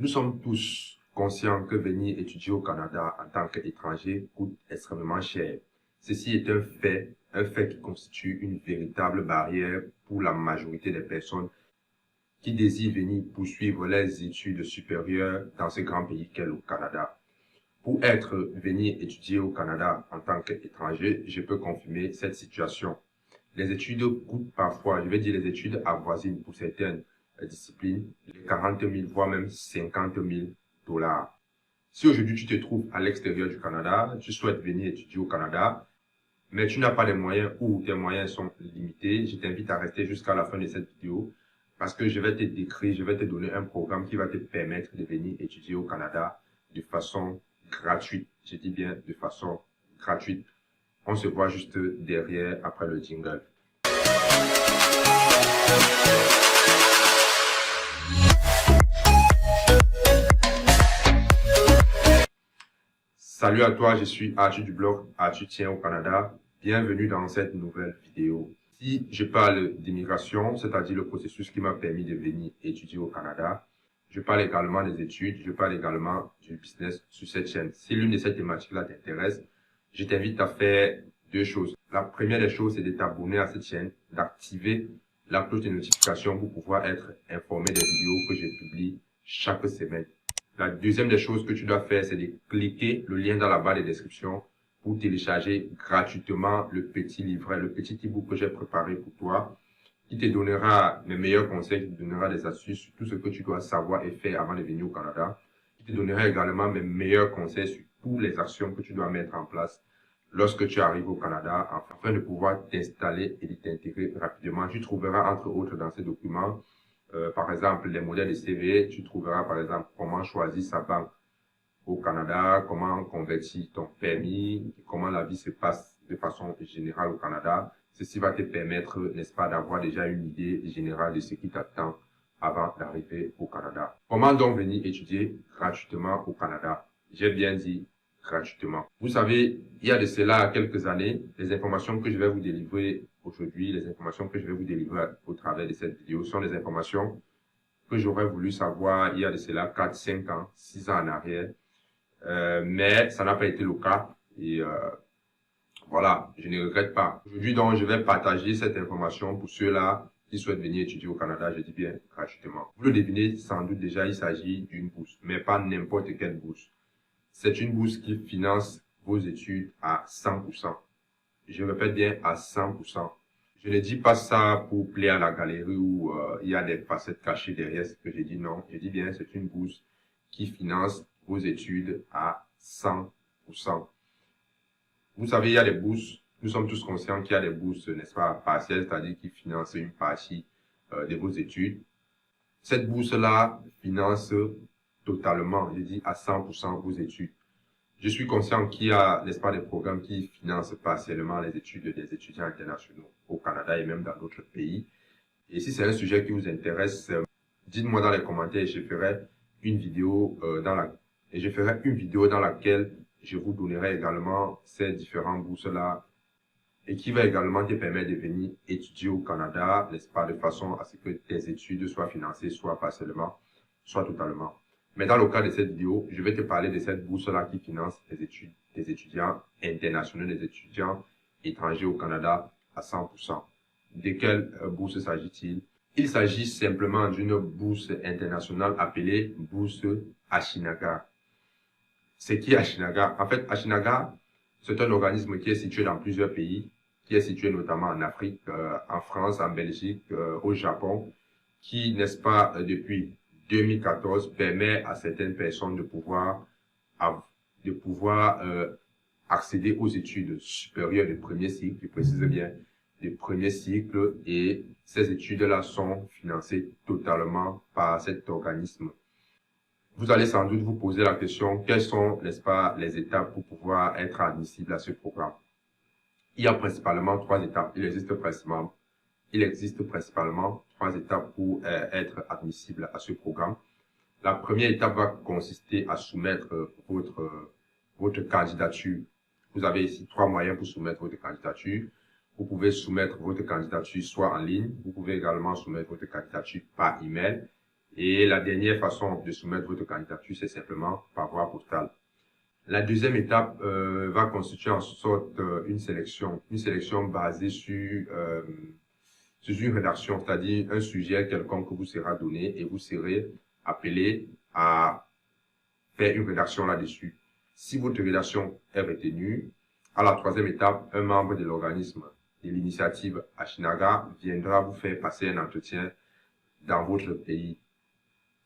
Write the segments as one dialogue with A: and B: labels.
A: Nous sommes tous conscients que venir étudier au Canada en tant qu'étranger coûte extrêmement cher. Ceci est un fait qui constitue une véritable barrière pour la majorité des personnes qui désirent venir poursuivre leurs études supérieures dans ce grand pays qu'est le Canada. Pour venir étudier au Canada en tant qu'étranger, je peux confirmer cette situation. Les études coûtent parfois, je vais dire les études avoisinent pour certaines disciplines, les 40 000, voire même 50 000 dollars. Si aujourd'hui tu te trouves à l'extérieur du Canada, tu souhaites venir étudier au Canada, mais tu n'as pas les moyens ou tes moyens sont limités, je t'invite à rester jusqu'à la fin de cette vidéo parce que je vais te donner un programme qui va te permettre de venir étudier au Canada de façon gratuite. Je dis bien de façon gratuite. On se voit juste derrière après le jingle. Salut à toi, je suis Arthur du blog Arthur Tient au Canada. Bienvenue dans cette nouvelle vidéo. Si je parle d'immigration, c'est-à-dire le processus qui m'a permis de venir étudier au Canada, je parle également des études, je parle également du business sur cette chaîne. Si l'une de ces thématiques-là t'intéresse, je t'invite à faire deux choses. La première des choses, c'est de t'abonner à cette chaîne, d'activer la cloche de notification pour pouvoir être informé des vidéos que je publie chaque semaine. La deuxième des choses que tu dois faire, c'est de cliquer le lien dans la barre de description pour télécharger gratuitement le petit livret, le petit e-book que j'ai préparé pour toi, qui te donnera mes meilleurs conseils, qui te donnera des astuces sur tout ce que tu dois savoir et faire avant de venir au Canada, qui te donnera également mes meilleurs conseils sur toutes les actions que tu dois mettre en place lorsque tu arrives au Canada, afin de pouvoir t'installer et de t'intégrer rapidement. Tu trouveras entre autres dans ces documents par exemple, les modèles de CV, tu trouveras par exemple comment choisir sa banque au Canada, comment convertir ton permis, comment la vie se passe de façon générale au Canada. Ceci va te permettre, n'est-ce pas, d'avoir déjà une idée générale de ce qui t'attend avant d'arriver au Canada. Comment donc venir étudier gratuitement au Canada? J'ai bien dit gratuitement. Vous savez, il y a de cela quelques années, les informations que je vais vous délivrer aujourd'hui, les informations que je vais vous délivrer au travers de cette vidéo sont des informations que j'aurais voulu savoir il y a de cela 4, 5 ans, 6 ans en arrière. Mais ça n'a pas été le cas. Et voilà, je ne regrette pas. Aujourd'hui, donc, je vais partager cette information pour ceux-là qui souhaitent venir étudier au Canada, je dis bien gratuitement. Vous le devinez sans doute déjà, il s'agit d'une bourse, mais pas n'importe quelle bourse. C'est une bourse qui finance vos études à 100%. Je répète bien à 100%. Je ne dis pas ça pour plaire à la galerie où il y a des facettes cachées derrière ce que j'ai dit. Non, je dis bien c'est une bourse qui finance vos études à 100%. Vous savez, il y a des bourses, nous sommes tous conscients qu'il y a des bourses, n'est-ce pas, partielles, c'est-à-dire qui financent une partie de vos études. Cette bourse-là finance totalement, je dis à 100% vos études. Je suis conscient qu'il y a, n'est-ce pas, des programmes qui financent partiellement les études des étudiants internationaux au Canada et même dans d'autres pays. Et si c'est un sujet qui vous intéresse, dites-moi dans les commentaires et je ferai une vidéo dans laquelle je vous donnerai également ces différents bourses-là et qui va également te permettre de venir étudier au Canada, n'est-ce pas, de façon à ce que tes études soient financées, soit partiellement, soit totalement. Mais dans le cas de cette vidéo, je vais te parler de cette bourse-là qui finance les études des étudiants internationaux, des étudiants étrangers au Canada à 100%. De quelle bourse s'agit-il? Il s'agit simplement d'une bourse internationale appelée bourse Ashinaga. C'est qui Ashinaga? En fait, Ashinaga, c'est un organisme qui est situé dans plusieurs pays, qui est situé notamment en Afrique, en France, en Belgique, au Japon, qui, n'est-ce pas, depuis 2014 permet à certaines personnes de pouvoir accéder aux études supérieures de premier cycle, je précise bien, de premier cycle, et ces études-là sont financées totalement par cet organisme. Vous allez sans doute vous poser la question, quelles sont, n'est-ce pas, les étapes pour pouvoir être admissible à ce programme? Il y a principalement trois étapes. Il existe principalement trois étapes pour être admissible à ce programme. La première étape va consister à soumettre votre candidature. Vous avez ici trois moyens pour soumettre votre candidature. Vous pouvez soumettre votre candidature soit en ligne, vous pouvez également soumettre votre candidature par email Et la dernière façon de soumettre votre candidature, c'est simplement par voie postale. La deuxième étape va constituer en sorte une sélection basée sur une rédaction, c'est-à-dire un sujet quelconque vous sera donné et vous serez appelé à faire une rédaction là-dessus. Si votre rédaction est retenue, à la troisième étape, un membre de l'organisme de l'initiative Ashinaga viendra vous faire passer un entretien dans votre pays.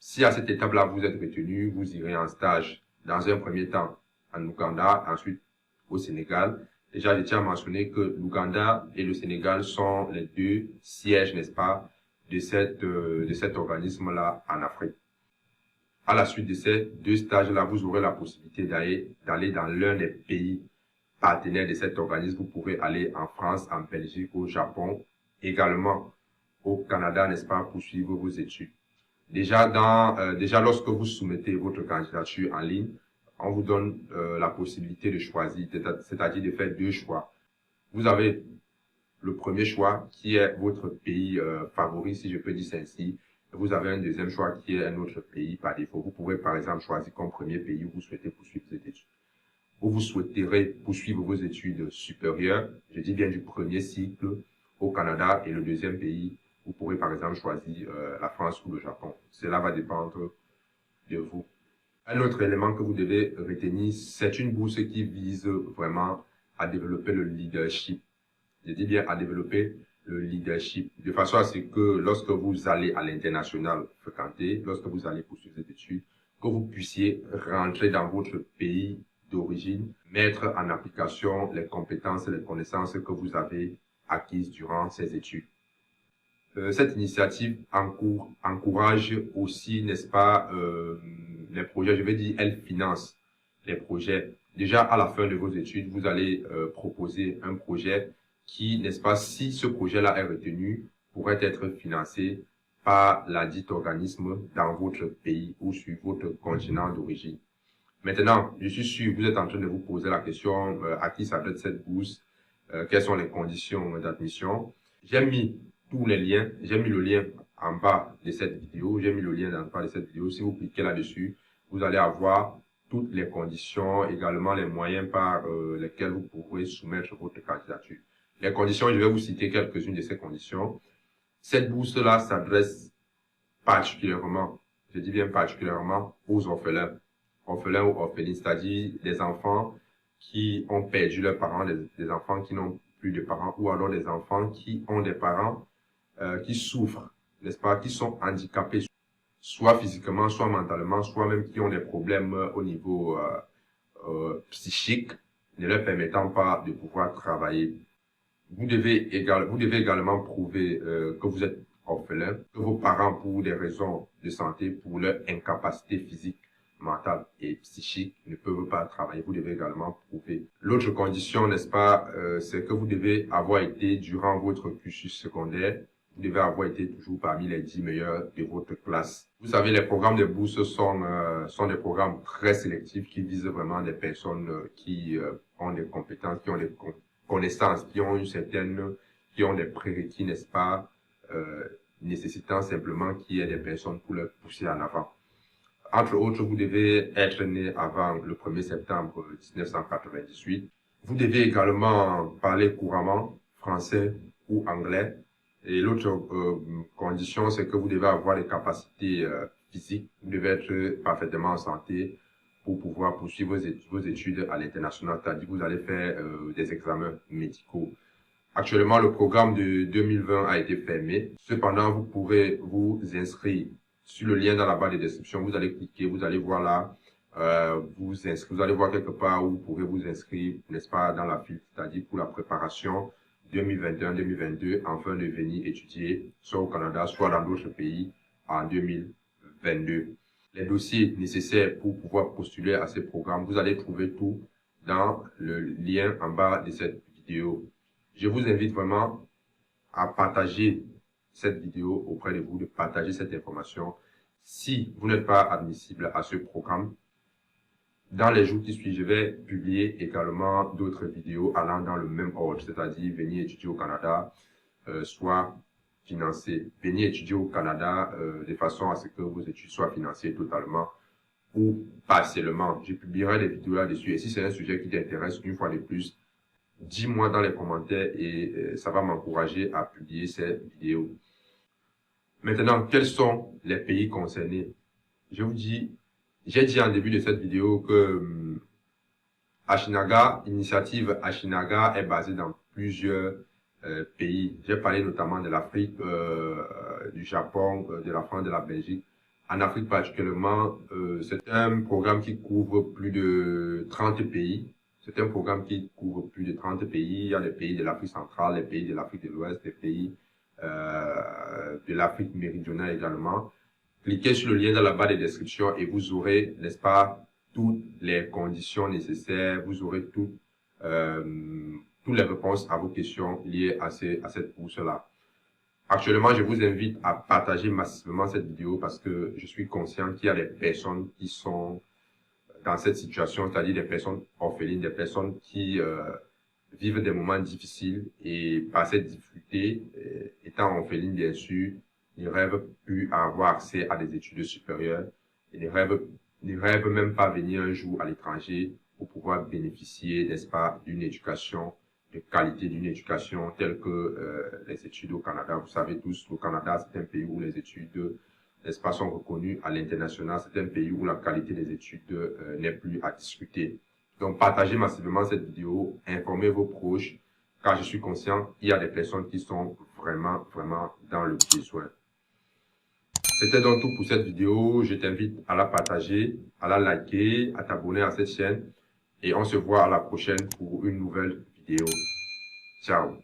A: Si à cette étape-là vous êtes retenu, vous irez en stage dans un premier temps en Ouganda, ensuite au Sénégal. Déjà, je tiens à mentionner que l'Ouganda et le Sénégal sont les deux sièges, n'est-ce pas, de cet organisme-là en Afrique. À la suite de ces deux stages-là, vous aurez la possibilité d'aller dans l'un des pays partenaires de cet organisme. Vous pourrez aller en France, en Belgique, au Japon, également au Canada, n'est-ce pas, pour suivre vos études. Déjà, lorsque vous soumettez votre candidature en ligne, on vous donne la possibilité de choisir, c'est-à-dire de faire deux choix. Vous avez le premier choix qui est votre pays favori, si je peux dire ça ainsi. Vous avez un deuxième choix qui est un autre pays par défaut. Vous pouvez par exemple choisir comme premier pays où vous souhaitez poursuivre vos études. Où vous souhaiterez poursuivre vos études supérieures, je dis bien du premier cycle au Canada, et le deuxième pays, vous pourrez par exemple choisir la France ou le Japon. Cela va dépendre de vous. Un autre élément que vous devez retenir, c'est une bourse qui vise vraiment à développer le leadership. Je dis bien à développer le leadership, de façon à ce que lorsque vous allez à l'international fréquenter, lorsque vous allez poursuivre cette étude, que vous puissiez rentrer dans votre pays d'origine, mettre en application les compétences et les connaissances que vous avez acquises durant ces études. Cette initiative encourage aussi, n'est-ce pas, les projets, je vais dire, elle finance les projets. Déjà, à la fin de vos études, vous allez proposer un projet qui, n'est-ce pas, si ce projet-là est retenu, pourrait être financé par la dite organisme dans votre pays ou sur votre continent d'origine. Maintenant, je suis sûr, vous êtes en train de vous poser la question, à qui s'adresse cette bourse, quelles sont les conditions d'admission. J'ai mis tous les liens, j'ai mis le lien en bas de cette vidéo, Si vous cliquez là-dessus, vous allez avoir toutes les conditions, également les moyens par lesquels vous pourrez soumettre votre candidature. Les conditions, je vais vous citer quelques-unes de ces conditions. Cette bourse-là s'adresse particulièrement, je dis bien particulièrement, aux orphelins ou orphelines, c'est-à-dire des enfants qui ont perdu leurs parents, des enfants qui n'ont plus de parents, ou alors des enfants qui ont des parents qui souffrent, n'est-ce pas, qui sont handicapés, soit physiquement, soit mentalement, soit même qui ont des problèmes au niveau psychique, ne leur permettant pas de pouvoir travailler. Vous devez également prouver que vous êtes orphelin, que vos parents, pour des raisons de santé, pour leur incapacité physique, mentale et psychique, ne peuvent pas travailler. Vous devez également prouver. L'autre condition, n'est-ce pas, c'est que vous devez avoir été, durant votre cursus secondaire, vous devez avoir été toujours parmi les 10 meilleurs de votre classe. Vous savez, les programmes de bourse sont des programmes très sélectifs qui visent vraiment des personnes qui ont des compétences, qui ont des connaissances, qui ont des prérequis, n'est-ce pas, nécessitant simplement qu'il y ait des personnes pour leur pousser en avant. Entre autres, vous devez être né avant le 1er septembre 1998. Vous devez également parler couramment français ou anglais. Et l'autre condition, c'est que vous devez avoir des capacités physiques. Vous devez être parfaitement en santé pour pouvoir poursuivre vos études à l'international, c'est-à-dire que vous allez faire des examens médicaux. Actuellement, le programme de 2020 a été fermé. Cependant, vous pourrez vous inscrire sur le lien dans la barre de description. Vous allez cliquer, vous allez voir là, vous allez voir quelque part où vous pourrez vous inscrire, n'est-ce pas, dans la file, c'est-à-dire pour la préparation 2021-2022, afin de venir étudier soit au Canada, soit dans d'autres pays en 2022. Les dossiers nécessaires pour pouvoir postuler à ces programmes, vous allez trouver tout dans le lien en bas de cette vidéo. Je vous invite vraiment à partager cette vidéo auprès de vous, de partager cette information. Si vous n'êtes pas admissible à ce programme, dans les jours qui suivent, je vais publier également d'autres vidéos allant dans le même ordre, c'est-à-dire venir étudier au Canada, soit financer. Venir étudier au Canada de façon à ce que vos études soient financées totalement ou partiellement. Je publierai des vidéos là-dessus. Et si c'est un sujet qui t'intéresse, une fois de plus, dis-moi dans les commentaires et ça va m'encourager à publier ces vidéos. Maintenant, quels sont les pays concernés? Je vous dis, j'ai dit en début de cette vidéo que Ashinaga, initiative Ashinaga est basée dans plusieurs pays. J'ai parlé notamment de l'Afrique, du Japon, de la France, de la Belgique. En Afrique particulièrement, c'est un programme qui couvre plus de 30 pays. C'est un programme qui couvre plus de 30 pays. Il y a les pays de l'Afrique centrale, les pays de l'Afrique de l'Ouest, les pays de l'Afrique méridionale également. Cliquez sur le lien dans la barre de description et vous aurez, n'est-ce pas, toutes les conditions nécessaires. Vous aurez toutes les réponses à vos questions liées à cette bourse-là. Actuellement, je vous invite à partager massivement cette vidéo parce que je suis conscient qu'il y a des personnes qui sont dans cette situation, c'est-à-dire des personnes orphelines, des personnes qui vivent des moments difficiles et par cette difficulté, étant orphelines bien sûr, ne rêvent plus à avoir accès à des études supérieures et ne rêvent même pas venir un jour à l'étranger pour pouvoir bénéficier, n'est-ce pas, d'une éducation de qualité, d'une éducation telle que les études au Canada. Vous savez tous, le Canada, c'est un pays où les études, n'est-ce pas, sont reconnues à l'international. C'est un pays où la qualité des études n'est plus à discuter. Donc, partagez massivement cette vidéo, informez vos proches, car je suis conscient qu'il y a des personnes qui sont vraiment, vraiment dans le besoin. C'était donc tout pour cette vidéo. Je t'invite à la partager, à la liker, à t'abonner à cette chaîne. Et on se voit à la prochaine pour une nouvelle vidéo. Ciao.